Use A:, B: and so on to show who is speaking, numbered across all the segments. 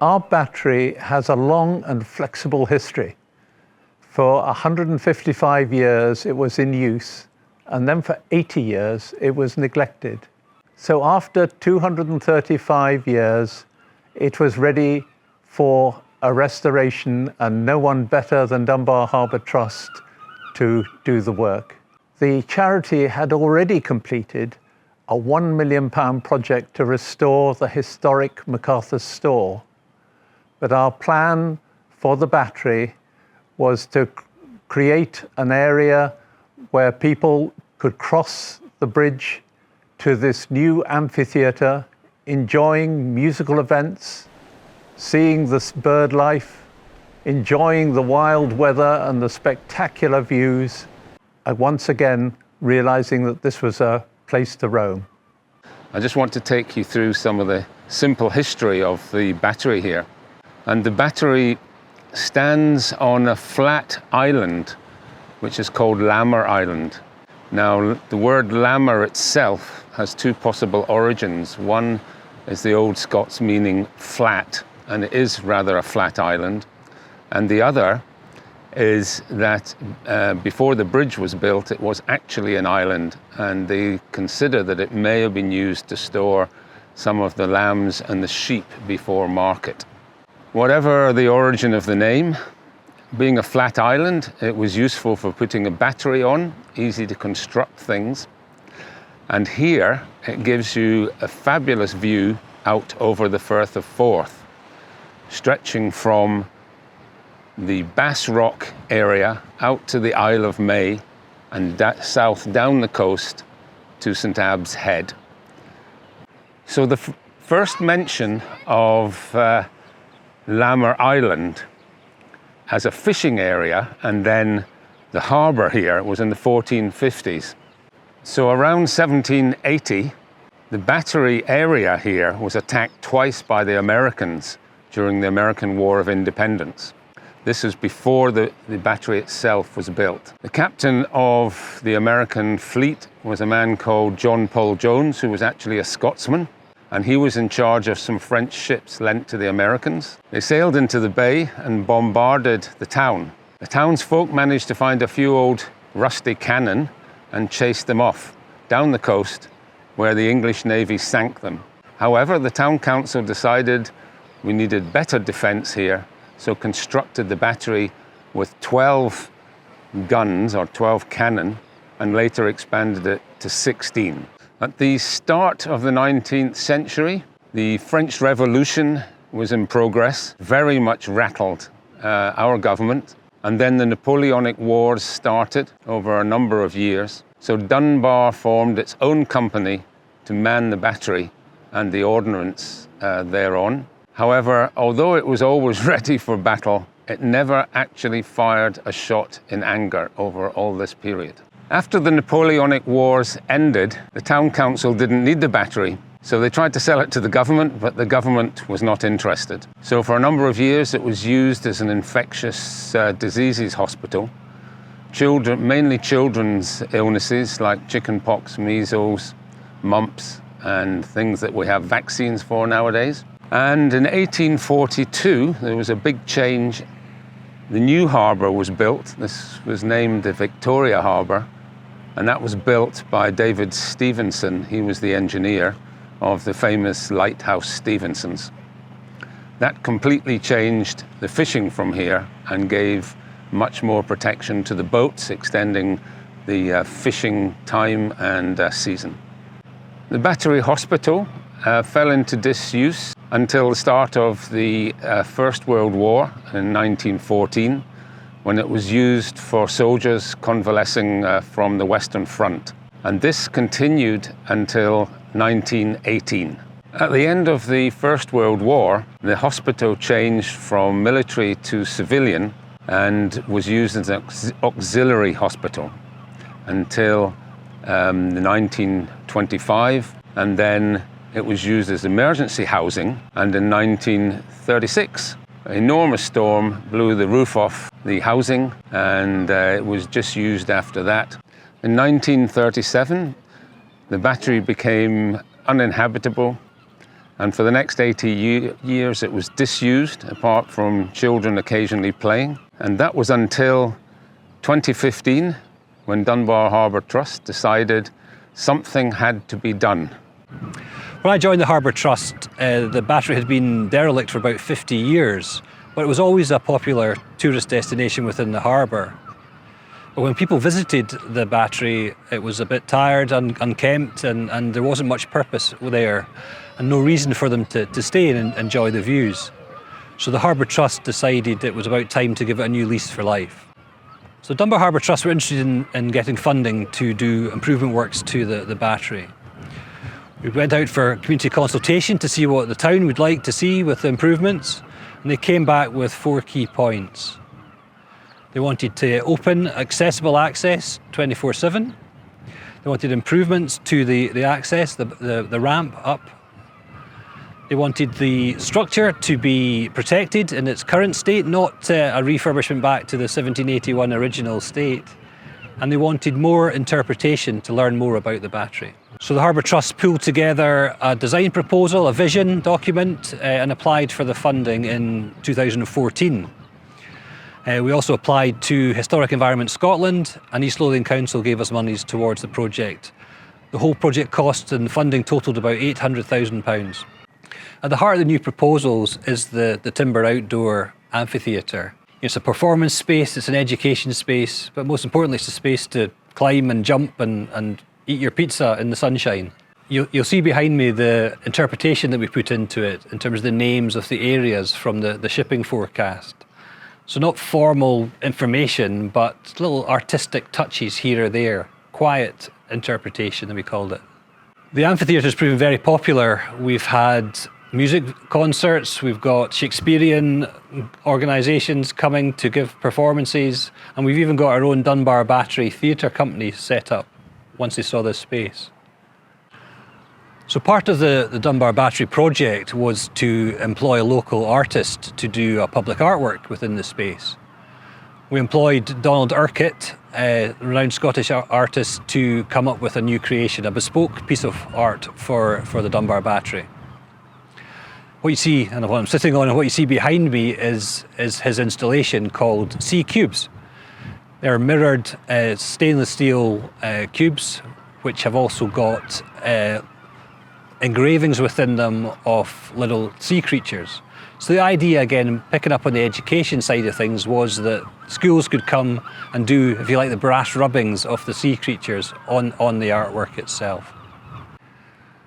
A: Our battery has a long and flexible history. For 155 years it was in use, and then for 80 years it was neglected. So after 235 years, it was ready for a restoration, and no one better than Dunbar Harbour Trust to do the work. The charity had already completed a £1 million project to restore the historic MacArthur's store. But our plan for the battery was to create an area where people could cross the bridge to this new amphitheatre, enjoying musical events, seeing this bird life, enjoying the wild weather and the spectacular views, and once again realising that this was a place to roam.
B: I just want to take you through some of the simple history of the battery here. And the battery stands on a flat island, which is called Lammer Island. Now, the word Lammer itself has two possible origins. One is the old Scots meaning flat, and it is rather a flat island. And the other is that before the bridge was built, it was actually an island, and they consider that it may have been used to store some of the lambs and the sheep before market. Whatever the origin of the name, being a flat island, it was useful for putting a battery on, easy to construct things. And here it gives you a fabulous view out over the Firth of Forth, stretching from the Bass Rock area out to the Isle of May and south down the coast to St Abb's Head. So the first mention of Lammer Island as a fishing area and then the harbour here was in the 1450s. So around 1780, the battery area here was attacked twice by the Americans during the American War of Independence. This was before the battery itself was built. The captain of the American fleet was a man called John Paul Jones, who was actually a Scotsman, and he was in charge of some French ships lent to the Americans. They sailed into the bay and bombarded the town. The townsfolk managed to find a few old rusty cannon and chased them off down the coast, where the English Navy sank them. However, the town council decided we needed better defence here, so constructed the battery with 12 guns or 12 cannon, and later expanded it to 16. At the start of the 19th century, the French Revolution was in progress, very much rattled our government, and then the Napoleonic Wars started over a number of years. So Dunbar formed its own company to man the battery and the ordnance thereon. However, although it was always ready for battle, it never actually fired a shot in anger over all this period. After the Napoleonic Wars ended, the town council didn't need the battery, so they tried to sell it to the government, but the government was not interested. So for a number of years it was used as an infectious diseases hospital. Mainly children's illnesses like chickenpox, measles, mumps, and things that we have vaccines for nowadays. And in 1842, there was a big change. The new harbour was built. This was named the Victoria Harbour, and that was built by David Stevenson. He was the engineer of the famous lighthouse Stevenson's. That completely changed the fishing from here and gave much more protection to the boats, extending the fishing time and season. The Battery Hospital fell into disuse until the start of the First World War in 1914, when it was used for soldiers convalescing from the Western Front. And this continued until 1918. At the end of the First World War, the hospital changed from military to civilian and was used as an auxiliary hospital until 1925, and then it was used as emergency housing, and in 1936 an enormous storm blew the roof off the housing, and it was just used after that. In 1937 the battery became uninhabitable, And for the next 80 years, it was disused, apart from children occasionally playing. And that was until 2015, when Dunbar Harbour Trust decided something had to be done.
C: When I joined the Harbour Trust, the battery had been derelict for about 50 years, but it was always a popular tourist destination within the harbour. But when people visited the battery, it was a bit tired and unkempt, and there wasn't much purpose there, and no reason for them to stay and enjoy the views. So the Harbour Trust decided it was about time to give it a new lease for life. So Dunbar Harbour Trust were interested in getting funding to do improvement works to the battery. We went out for community consultation to see what the town would like to see with the improvements, and they came back with 4 key points. They wanted to open accessible access 24/7. They wanted improvements to the access, the ramp up. They wanted the structure to be protected in its current state, not a refurbishment back to the 1781 original state. And they wanted more interpretation to learn more about the battery. So the Harbour Trust pulled together a design proposal, a vision document, and applied for the funding in 2014. We also applied to Historic Environment Scotland, and East Lothian Council gave us monies towards the project. The whole project cost and funding totalled about £800,000. At the heart of the new proposals is the timber outdoor amphitheatre. It's a performance space, it's an education space, but most importantly it's a space to climb and jump and eat your pizza in the sunshine. You'll see behind me the interpretation that we put into it in terms of the names of the areas from the shipping forecast. So not formal information, but little artistic touches here or there, quiet interpretation that we called it. The amphitheatre has proven very popular. We've had music concerts, we've got Shakespearean organisations coming to give performances, and we've even got our own Dunbar Battery Theatre Company set up once they saw this space. So part of the Dunbar Battery project was to employ a local artist to do a public artwork within the space. We employed Donald Urquhart, a renowned Scottish artist, to come up with a new creation, a bespoke piece of art for the Dunbar Battery. What you see, and what I'm sitting on, and what you see behind me is his installation called Sea Cubes. They're mirrored stainless steel cubes, which have also got engravings within them of little sea creatures. So the idea, again, picking up on the education side of things, was that schools could come and do, if you like, the brass rubbings of the sea creatures on the artwork itself.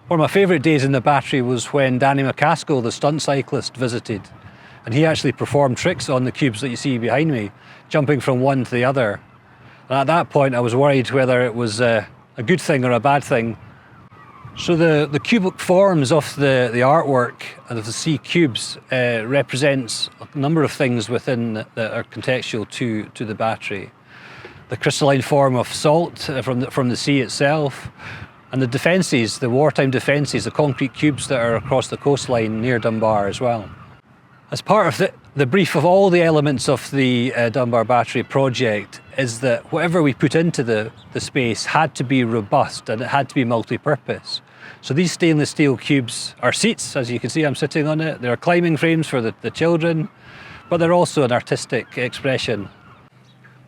C: One of my favourite days in the battery was when Danny McCaskill, the stunt cyclist, visited, and he actually performed tricks on the cubes that you see behind me, jumping from one to the other. And at that point I was worried whether it was a good thing or a bad thing. So the cubic forms of the artwork and of the sea cubes represents a number of things within that are contextual to the battery. The crystalline form of salt from the sea itself, and the defences, the wartime defences, the concrete cubes that are across the coastline near Dunbar as well. As part of the brief of all the elements of the Dunbar Battery project is that whatever we put into the space had to be robust and it had to be multi-purpose. So these stainless steel cubes are seats, as you can see I'm sitting on it. They're climbing frames for the children, but they're also an artistic expression.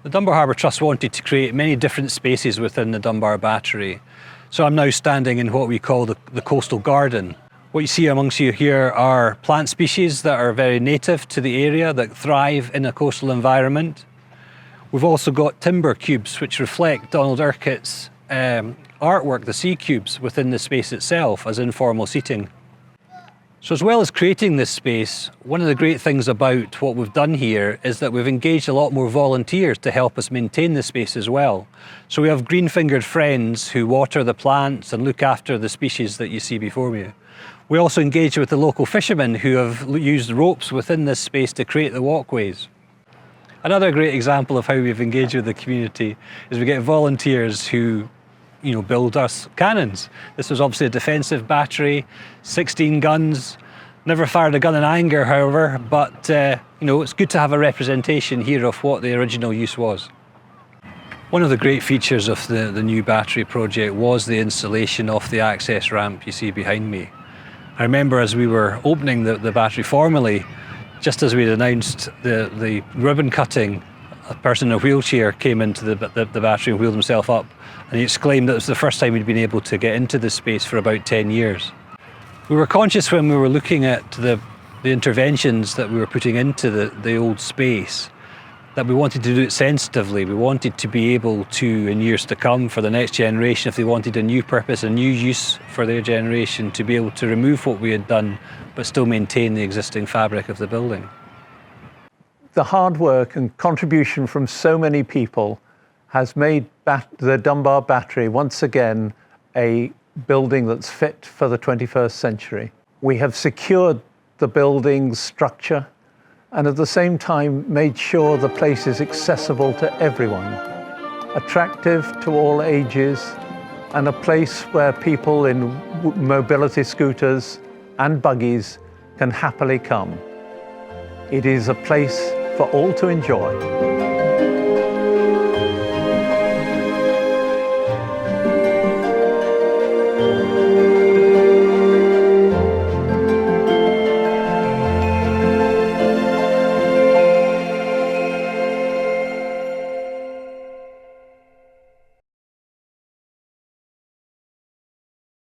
C: The Dunbar Harbour Trust wanted to create many different spaces within the Dunbar Battery. So I'm now standing in what we call the coastal garden. What you see amongst you here are plant species that are very native to the area, that thrive in a coastal environment. We've also got timber cubes which reflect Donald Urquhart's artwork, the sea cubes, within the space itself as informal seating. So as well as creating this space, one of the great things about what we've done here is that we've engaged a lot more volunteers to help us maintain the space as well. So we have green-fingered friends who water the plants and look after the species that you see before me. We also engage with the local fishermen who have used ropes within this space to create the walkways. Another great example of how we've engaged with the community is we get volunteers who build us cannons. This was obviously a defensive battery, 16 guns. Never fired a gun in anger, however, but it's good to have a representation here of what the original use was. One of the great features of the new battery project was the installation of the access ramp you see behind me. I remember as we were opening the battery formally, just as we'd announced the ribbon cutting, a person in a wheelchair came into the battery and wheeled himself up, and he exclaimed that it was the first time he'd been able to get into this space for about 10 years. We were conscious when we were looking at the interventions that we were putting into the old space that we wanted to do it sensitively. We wanted to be able to, in years to come, for the next generation, if they wanted a new purpose, a new use for their generation, to be able to remove what we had done but still maintain the existing fabric of the building.
A: The hard work and contribution from so many people has made the Dunbar Battery once again a building that's fit for the 21st century. We have secured the building's structure and at the same time made sure the place is accessible to everyone, attractive to all ages, and a place where people in mobility scooters and buggies can happily come. It is a place for all to enjoy.